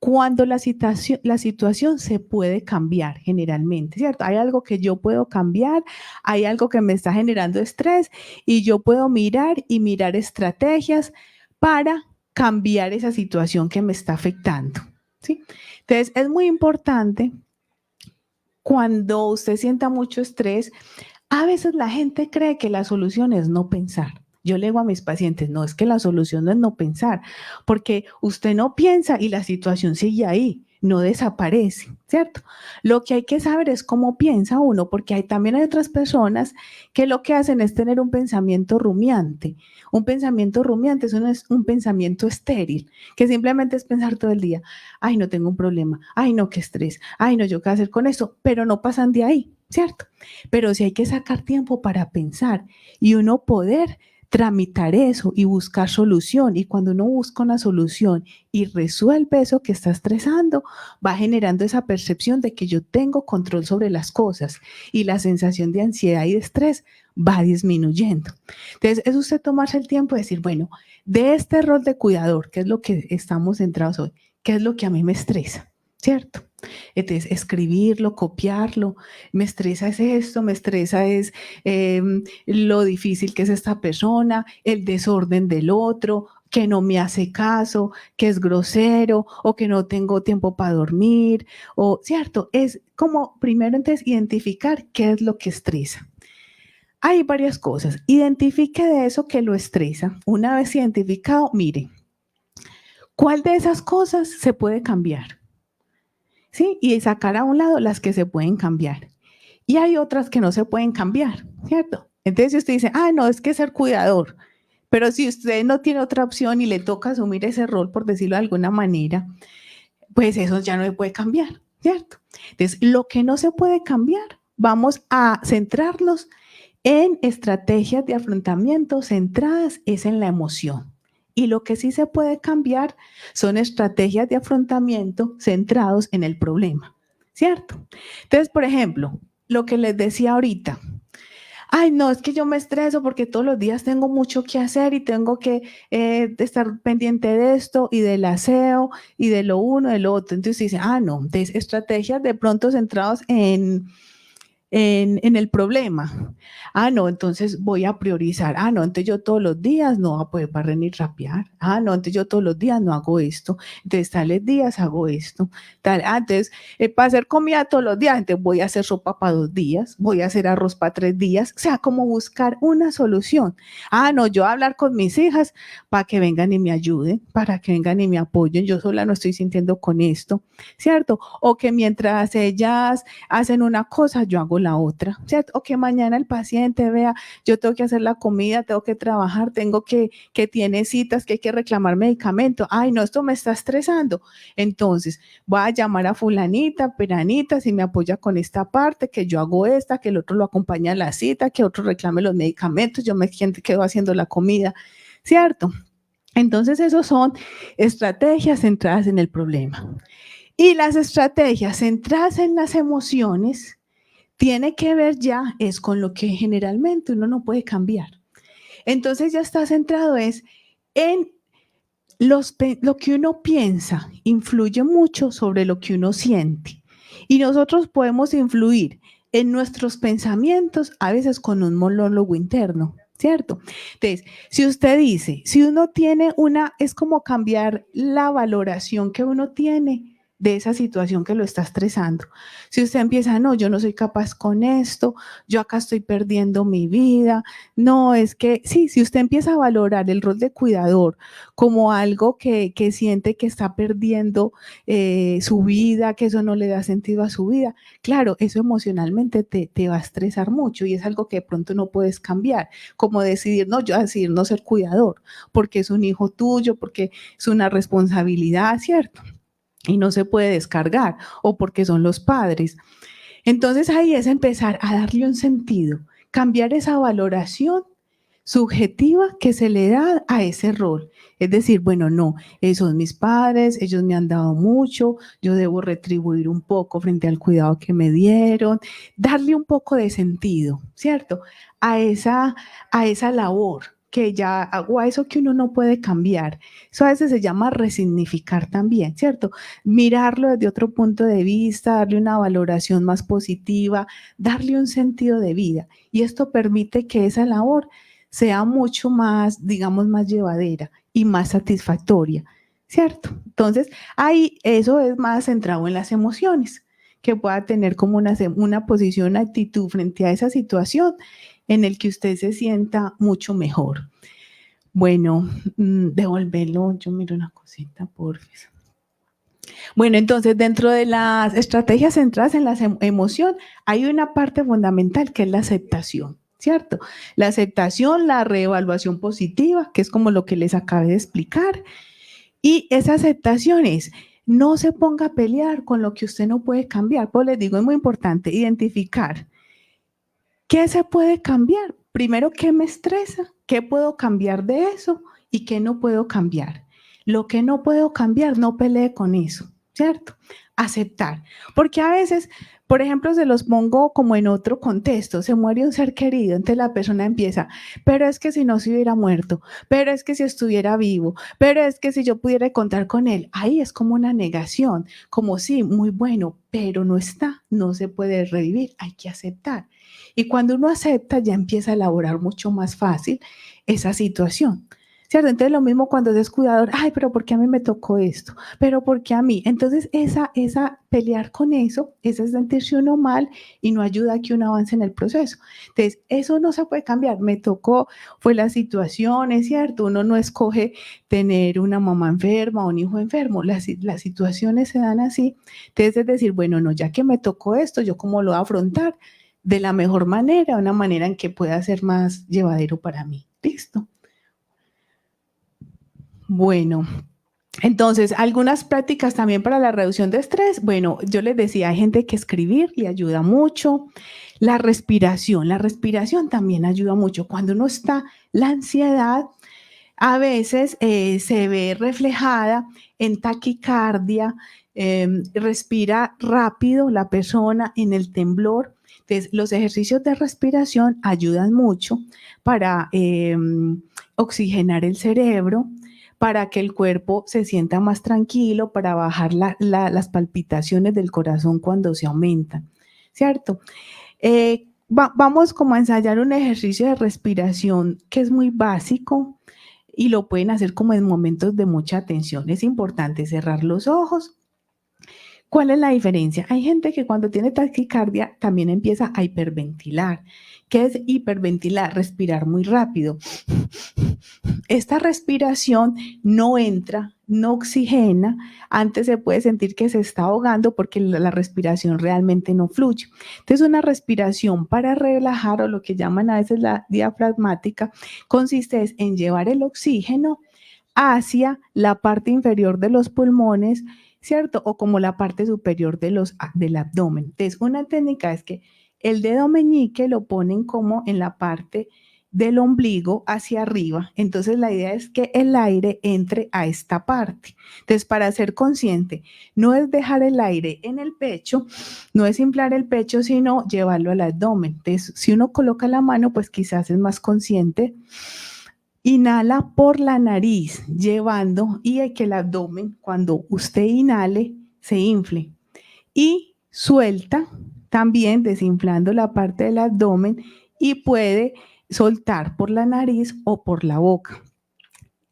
Cuando la situación se puede cambiar generalmente, ¿cierto? Hay algo que yo puedo cambiar, hay algo que me está generando estrés y yo puedo mirar estrategias para cambiar esa situación que me está afectando, ¿sí? Entonces, es muy importante cuando usted sienta mucho estrés, a veces la gente cree que la solución es no pensar. Yo le digo a mis pacientes, no, es que la solución no es no pensar, porque usted no piensa y la situación sigue ahí, no desaparece, ¿cierto? Lo que hay que saber es cómo piensa uno, porque también hay otras personas que lo que hacen es tener un pensamiento rumiante. Un pensamiento rumiante es un pensamiento estéril, que simplemente es pensar todo el día, ay, no tengo un problema, ay, no, qué estrés, ay, no, yo qué hacer con eso, pero no pasan de ahí, ¿cierto? Pero sí hay que sacar tiempo para pensar y uno poder tramitar eso y buscar solución. Y cuando uno busca una solución y resuelve eso que está estresando, va generando esa percepción de que yo tengo control sobre las cosas y la sensación de ansiedad y de estrés va disminuyendo. Entonces, es usted tomarse el tiempo de decir, bueno, de este rol de cuidador, que es lo que estamos centrados hoy, ¿qué es lo que a mí me estresa? ¿Cierto? Entonces, escribirlo, copiarlo, me estresa es esto, me estresa es lo difícil que es esta persona, el desorden del otro, que no me hace caso, que es grosero o que no tengo tiempo para dormir, o cierto, es como primero entonces identificar qué es lo que estresa. Hay varias cosas, identifique de eso que lo estresa. Una vez identificado, mire, ¿cuál de esas cosas se puede cambiar? ¿Sí? Y sacar a un lado las que se pueden cambiar. Y hay otras que no se pueden cambiar, ¿cierto? Entonces, si usted dice, ah, no, es que ser cuidador, pero si usted no tiene otra opción y le toca asumir ese rol, por decirlo de alguna manera, pues eso ya no se puede cambiar, ¿cierto? Entonces, lo que no se puede cambiar, vamos a centrarnos en estrategias de afrontamiento centradas es en la emoción. Y lo que sí se puede cambiar son estrategias de afrontamiento centrados en el problema, ¿cierto? Entonces, por ejemplo, lo que les decía ahorita, ay, no, es que yo me estreso porque todos los días tengo mucho que hacer y tengo que estar pendiente de esto y del aseo y de lo uno, de lo otro. Entonces dice, ah, no, entonces estrategias de pronto centradas en el problema. Ah, no, entonces voy a priorizar. Ah, no, entonces yo todos los días no voy a poder barrer ni trapear. Ah, no, entonces yo todos los días no hago esto. Entonces tales días hago esto. Entonces, para hacer comida todos los días, entonces voy a hacer sopa para 2 días, voy a hacer arroz para 3 días. O sea, como buscar una solución. Ah, no, yo voy a hablar con mis hijas para que vengan y me ayuden, para que vengan y me apoyen. Yo sola no estoy sintiendo con esto, ¿cierto? O que mientras ellas hacen una cosa, yo hago la otra, ¿cierto? O que mañana el paciente vea, yo tengo que hacer la comida, tengo que trabajar, tengo que tiene citas, que hay que reclamar medicamento. Ay, no, esto me está estresando. Entonces, voy a llamar a fulanita, peranita, si me apoya con esta parte, que yo hago esta, que el otro lo acompaña a la cita, que otro reclame los medicamentos, yo me quedo haciendo la comida, ¿cierto? Entonces, esos son estrategias centradas en el problema. Y las estrategias centradas en las emociones tiene que ver ya es con lo que generalmente uno no puede cambiar. Entonces ya está centrado es en lo que uno piensa, influye mucho sobre lo que uno siente. Y nosotros podemos influir en nuestros pensamientos a veces con un monólogo interno, ¿cierto? Entonces, si usted dice, si uno tiene es como cambiar la valoración que uno tiene de esa situación que lo está estresando. Si usted empieza, no, yo no soy capaz con esto, yo acá estoy perdiendo mi vida, no, es que, sí, si usted empieza a valorar el rol de cuidador como algo que siente que está perdiendo su vida, que eso no le da sentido a su vida, claro, eso emocionalmente te va a estresar mucho y es algo que de pronto no puedes cambiar, como decidir, no, yo decidir no ser cuidador, porque es un hijo tuyo, porque es una responsabilidad, ¿cierto? Y no se puede descargar, o porque son los padres. Entonces ahí es empezar a darle un sentido, cambiar esa valoración subjetiva que se le da a ese rol. Es decir, bueno, no, son mis padres, ellos me han dado mucho, yo debo retribuir un poco frente al cuidado que me dieron, darle un poco de sentido, ¿cierto? A esa labor que ya hago, a eso que uno no puede cambiar. Eso a veces se llama resignificar también, ¿cierto? Mirarlo desde otro punto de vista, darle una valoración más positiva, darle un sentido de vida. Y esto permite que esa labor sea mucho más, digamos, más llevadera y más satisfactoria, ¿cierto? Entonces, ahí eso es más centrado en las emociones, que pueda tener como una posición, una actitud frente a esa situación en el que usted se sienta mucho mejor. Bueno, devolverlo, yo miro una cosita, por favor. Bueno, entonces dentro de las estrategias centradas en la emoción, hay una parte fundamental que es la aceptación, ¿cierto? La aceptación, la reevaluación positiva, que es como lo que les acabé de explicar. Y esa aceptación es, no se ponga a pelear con lo que usted no puede cambiar. Pues les digo, es muy importante identificar qué se puede cambiar. Primero, ¿qué me estresa? ¿Qué puedo cambiar de eso? ¿Y qué no puedo cambiar? Lo que no puedo cambiar, no pelee con eso, ¿cierto? Aceptar. Porque a veces, por ejemplo, se los pongo como en otro contexto, se muere un ser querido, entonces la persona empieza, pero es que si no se hubiera muerto, pero es que si estuviera vivo, pero es que si yo pudiera contar con él, ahí es como una negación, como sí, muy bueno, pero no está, no se puede revivir, hay que aceptar. Y cuando uno acepta, ya empieza a elaborar mucho más fácil esa situación, ¿cierto? Entonces lo mismo cuando es cuidador, ay, pero ¿por qué a mí me tocó esto? ¿Pero por qué a mí? Entonces esa pelear con eso, ese es sentirse uno mal y no ayuda a que uno avance en el proceso. Entonces eso no se puede cambiar, me tocó, fue la situación, es cierto, uno no escoge tener una mamá enferma o un hijo enfermo, las situaciones se dan así. Entonces es decir, bueno, no, ya que me tocó esto, ¿yo cómo lo voy a afrontar? De la mejor manera, una manera en que pueda ser más llevadero para mí. ¿Listo? Bueno, entonces, algunas prácticas también para la reducción de estrés. Bueno, yo les decía, hay gente que escribir le ayuda mucho. La respiración también ayuda mucho. Cuando uno está, la ansiedad a veces se ve reflejada en taquicardia, respira rápido la persona, en el temblor. Entonces, los ejercicios de respiración ayudan mucho para oxigenar el cerebro, para que el cuerpo se sienta más tranquilo, para bajar las palpitaciones del corazón cuando se aumentan, ¿cierto? Vamos como a ensayar un ejercicio de respiración que es muy básico y lo pueden hacer como en momentos de mucha tensión. Es importante cerrar los ojos. ¿Cuál es la diferencia? Hay gente que cuando tiene taquicardia también empieza a hiperventilar. ¿Qué es hiperventilar? Respirar muy rápido. Esta respiración no entra, no oxigena. Antes se puede sentir que se está ahogando porque la respiración realmente no fluye. Entonces, una respiración para relajar, o lo que llaman a veces la diafragmática, consiste en llevar el oxígeno hacia la parte inferior de los pulmones, ¿cierto? O como la parte superior del abdomen. Entonces, una técnica es que el dedo meñique lo ponen como en la parte del ombligo hacia arriba. Entonces, la idea es que el aire entre a esta parte. Entonces, para ser consciente, no es dejar el aire en el pecho, no es inflar el pecho, sino llevarlo al abdomen. Entonces, si uno coloca la mano, pues quizás es más consciente. Inhala por la nariz, llevando y que el abdomen, cuando usted inhale, se infle. Y suelta también desinflando la parte del abdomen y puede soltar por la nariz o por la boca.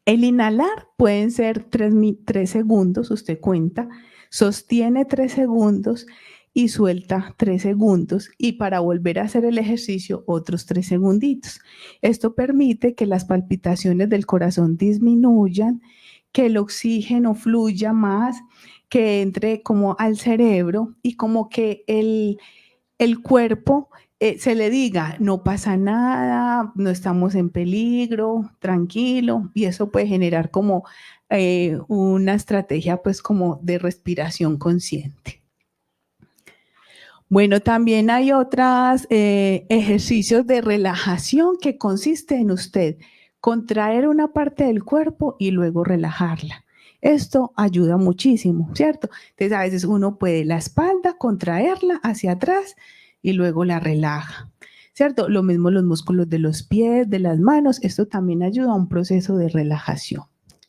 El inhalar pueden ser 3 segundos, usted cuenta, sostiene 3 segundos y suelta 3 segundos, y para volver a hacer el ejercicio otros 3 segunditos. Esto permite que las palpitaciones del corazón disminuyan, que el oxígeno fluya más, que entre como al cerebro y como que el cuerpo se le diga, no pasa nada, no estamos en peligro, tranquilo, y eso puede generar como una estrategia pues como de respiración consciente. Bueno, también hay otros ejercicios de relajación que consiste en usted contraer una parte del cuerpo y luego relajarla. Esto ayuda muchísimo, ¿cierto? Entonces, a veces uno puede la espalda contraerla hacia atrás y luego la relaja, ¿cierto? Lo mismo los músculos de los pies, de las manos. Esto también ayuda a un proceso de relajación.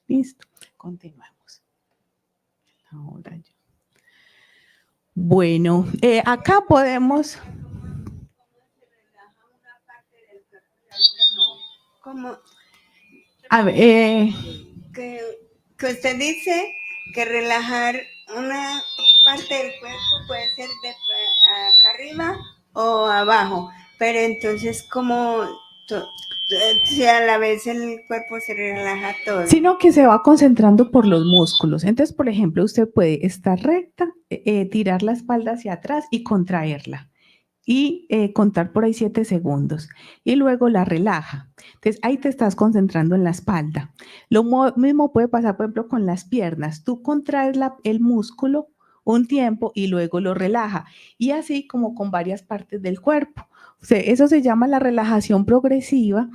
¿Listo? Continuamos. Ahora yo. Bueno, acá podemos... Como A ver, que usted dice que relajar una parte del cuerpo puede ser de acá arriba o abajo, pero entonces como si a la vez el cuerpo se relaja todo. sino que se va concentrando por los músculos. Entonces, por ejemplo, usted puede estar recta, tirar la espalda hacia atrás y contraerla. Y contar por ahí 7 segundos. Y luego la relaja. Entonces, ahí te estás concentrando en la espalda. Lo mismo puede pasar, por ejemplo, con las piernas. Tú contraes el músculo un tiempo y luego lo relaja. Y así como con varias partes del cuerpo. O sea, eso se llama la relajación progresiva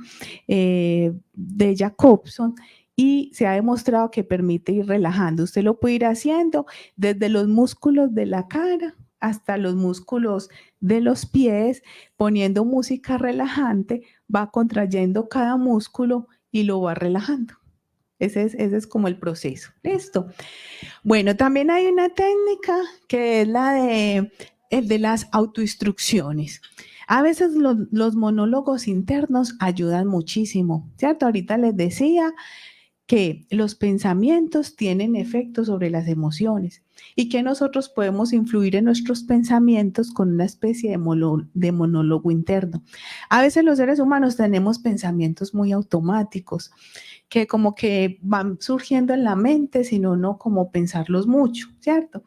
de Jacobson. Y se ha demostrado que permite ir relajando. Usted lo puede ir haciendo desde los músculos de la cara hasta los músculos de los pies, poniendo música relajante, va contrayendo cada músculo y lo va relajando. Ese es como el proceso. ¿Listo? Bueno, también hay una técnica que es el de las autoinstrucciones. A veces los monólogos internos ayudan muchísimo, ¿cierto? Ahorita les decía que los pensamientos tienen efecto sobre las emociones y que nosotros podemos influir en nuestros pensamientos con una especie de monólogo interno. A veces los seres humanos tenemos pensamientos muy automáticos que como que van surgiendo en la mente, sino no como pensarlos mucho, ¿cierto?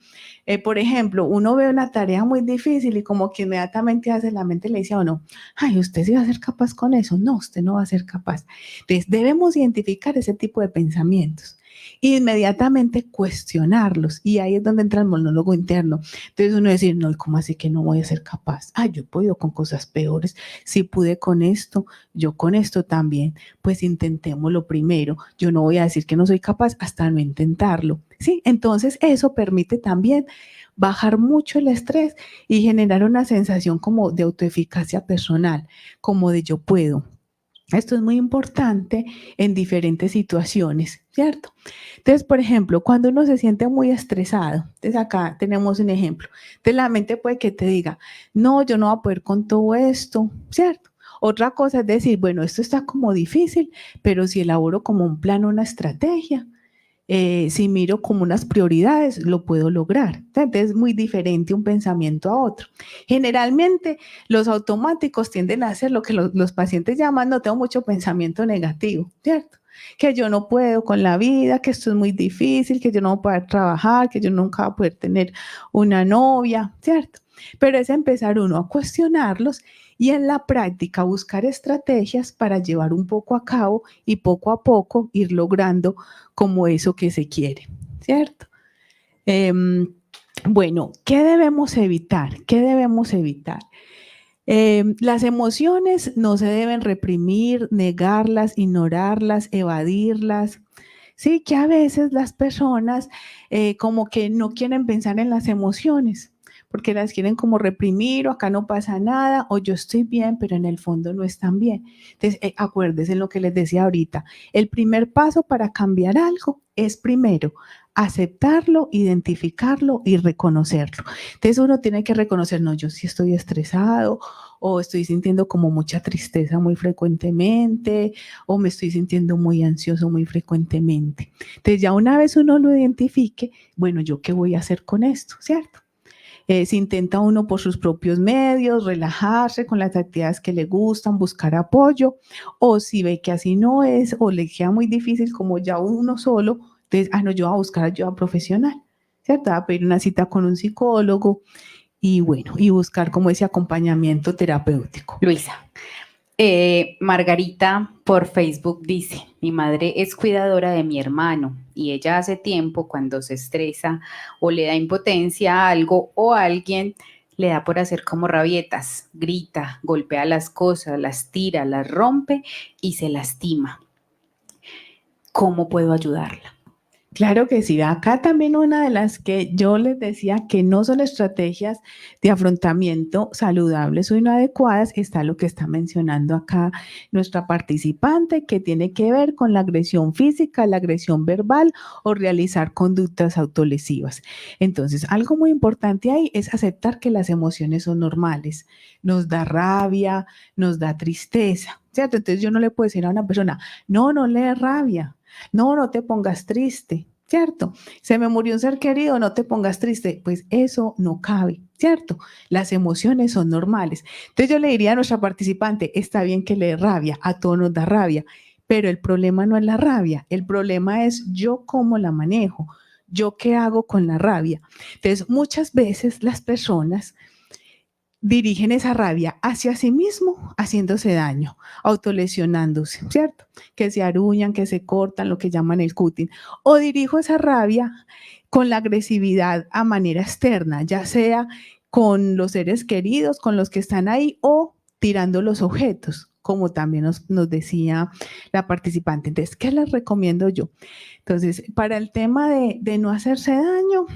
Por ejemplo, uno ve una tarea muy difícil y como que inmediatamente hace la mente le dice a uno, ay, ¿usted sí va a ser capaz con eso? No, usted no va a ser capaz. Entonces, debemos identificar ese tipo de pensamientos e inmediatamente cuestionarlos. Y ahí es donde entra el monólogo interno. Entonces uno dice, no, ¿cómo así que no voy a ser capaz? Ay, yo he podido con cosas peores. Si pude con esto, yo con esto también. Pues intentémoslo primero. Yo no voy a decir que no soy capaz hasta no intentarlo. Sí, entonces eso permite también bajar mucho el estrés y generar una sensación como de autoeficacia personal, como de yo puedo. Esto es muy importante en diferentes situaciones, ¿cierto? Entonces, por ejemplo, cuando uno se siente muy estresado, entonces acá tenemos un ejemplo, entonces la mente puede que te diga, no, yo no voy a poder con todo esto, ¿cierto? Otra cosa es decir, bueno, esto está como difícil, pero si elaboro como un plan, una estrategia, si miro como unas prioridades, lo puedo lograr. Entonces es muy diferente un pensamiento a otro. Generalmente los automáticos tienden a hacer lo que los pacientes llaman, no tengo mucho pensamiento negativo, ¿cierto? Que yo no puedo con la vida, que esto es muy difícil, que yo no voy a poder trabajar, que yo nunca voy a poder tener una novia, ¿cierto? Pero es empezar uno a cuestionarlos y en la práctica buscar estrategias para llevar un poco a cabo y poco a poco ir logrando como eso que se quiere, ¿cierto? Bueno, ¿qué debemos evitar? ¿Qué debemos evitar? Las emociones no se deben reprimir, negarlas, ignorarlas, evadirlas. Sí, que a veces las personas como que no quieren pensar en las emociones, porque las quieren como reprimir o acá no pasa nada o yo estoy bien, pero en el fondo no están bien. Entonces, acuérdense en lo que les decía ahorita, el primer paso para cambiar algo es primero aceptarlo, identificarlo y reconocerlo. Entonces uno tiene que reconocer, no, yo sí estoy estresado o estoy sintiendo como mucha tristeza muy frecuentemente o me estoy sintiendo muy ansioso muy frecuentemente. Entonces ya una vez uno lo identifique, bueno, ¿yo qué voy a hacer con esto? ¿Cierto? Se intenta uno por sus propios medios, relajarse con las actividades que le gustan, buscar apoyo, o si ve que así no es, o le queda muy difícil como ya uno solo, entonces, no, yo voy a buscar ayuda profesional, ¿cierto? Voy a pedir una cita con un psicólogo y bueno, y buscar como ese acompañamiento terapéutico. Luisa, Margarita por Facebook dice, mi madre es cuidadora de mi hermano y ella hace tiempo cuando se estresa o le da impotencia a algo o a alguien, le da por hacer como rabietas, grita, golpea las cosas, las tira, las rompe y se lastima. ¿Cómo puedo ayudarla? Claro que sí. Acá también una de las que yo les decía que no son estrategias de afrontamiento saludables o inadecuadas, está lo que está mencionando acá nuestra participante, que tiene que ver con la agresión física, la agresión verbal o realizar conductas autolesivas. Entonces, algo muy importante ahí es aceptar que las emociones son normales. Nos da rabia, nos da tristeza, ¿cierto? Entonces yo no le puedo decir a una persona, no, no le dé rabia. No, no te pongas triste, ¿cierto? Se me murió un ser querido, no te pongas triste. Pues eso no cabe, ¿cierto? Las emociones son normales. Entonces yo le diría a nuestra participante, está bien que le dé rabia, a todos nos da rabia, pero el problema no es la rabia, el problema es yo cómo la manejo, yo qué hago con la rabia. Entonces muchas veces las personas dirigen esa rabia hacia sí mismo, haciéndose daño, autolesionándose, ¿cierto? Que se aruñan, que se cortan, lo que llaman el cutting. O dirijo esa rabia con la agresividad a manera externa, ya sea con los seres queridos, con los que están ahí, o tirando los objetos, como también nos decía la participante. Entonces, ¿qué les recomiendo yo? Entonces, para el tema de no hacerse daño,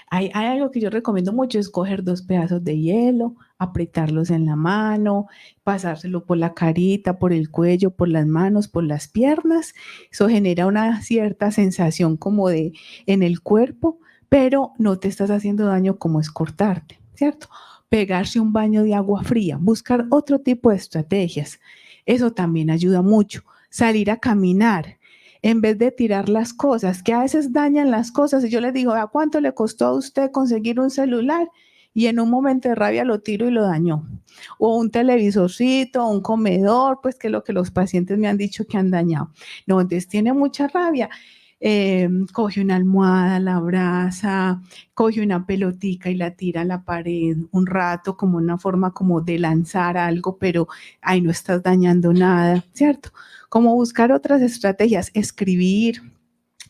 hay algo que yo recomiendo mucho, es coger 2 pedazos de hielo, apretarlos en la mano, pasárselo por la carita, por el cuello, por las manos, por las piernas. Eso genera una cierta sensación como de en el cuerpo, pero no te estás haciendo daño como es cortarte, ¿cierto? Pegarse un baño de agua fría, buscar otro tipo de estrategias. Eso también ayuda mucho. Salir a caminar, en vez de tirar las cosas, que a veces dañan las cosas. Y yo les digo, ¿a cuánto le costó a usted conseguir un celular? Y en un momento de rabia lo tiro y lo dañó. O un televisorcito, o un comedor, pues que es lo que los pacientes me han dicho que han dañado. No, entonces tiene mucha rabia. Coge una almohada, la abraza, coge una pelotica y la tira a la pared un rato como una forma como de lanzar algo, pero ahí no estás dañando nada, ¿cierto? Como buscar otras estrategias, escribir,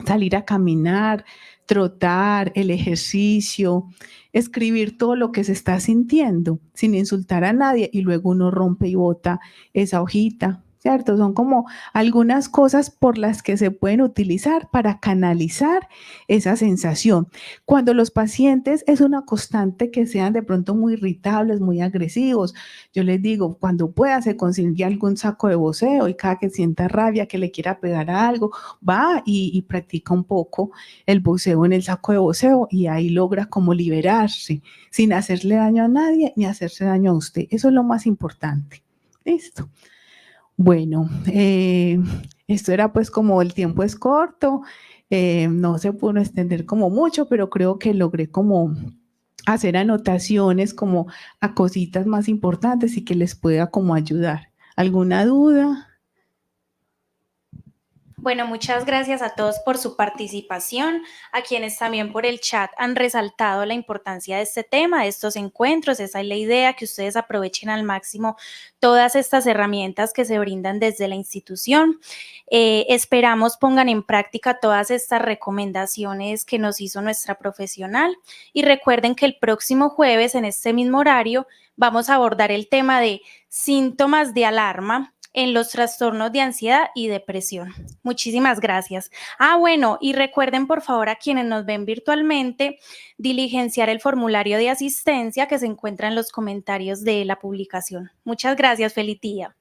salir a caminar, trotar, el ejercicio, escribir todo lo que se está sintiendo sin insultar a nadie y luego uno rompe y bota esa hojita, ¿cierto? Son como algunas cosas por las que se pueden utilizar para canalizar esa sensación. Cuando los pacientes es una constante que sean de pronto muy irritables, muy agresivos, yo les digo, cuando pueda se consigue algún saco de voceo y cada que sienta rabia, que le quiera pegar a algo, va y practica un poco el voceo en el saco de voceo y ahí logra como liberarse sin hacerle daño a nadie ni hacerse daño a usted. Eso es lo más importante. Listo. Bueno, esto era pues como el tiempo es corto, no se pudo extender como mucho, pero creo que logré como hacer anotaciones como a cositas más importantes y que les pueda como ayudar. ¿Alguna duda? Bueno, muchas gracias a todos por su participación, a quienes también por el chat han resaltado la importancia de este tema, de estos encuentros. Esa es la idea, que ustedes aprovechen al máximo todas estas herramientas que se brindan desde la institución. Esperamos pongan en práctica todas estas recomendaciones que nos hizo nuestra profesional y recuerden que el próximo jueves en este mismo horario vamos a abordar el tema de síntomas de alarma en los trastornos de ansiedad y depresión. Muchísimas gracias. Bueno, y recuerden por favor a quienes nos ven virtualmente diligenciar el formulario de asistencia que se encuentra en los comentarios de la publicación. Muchas gracias, feliz día.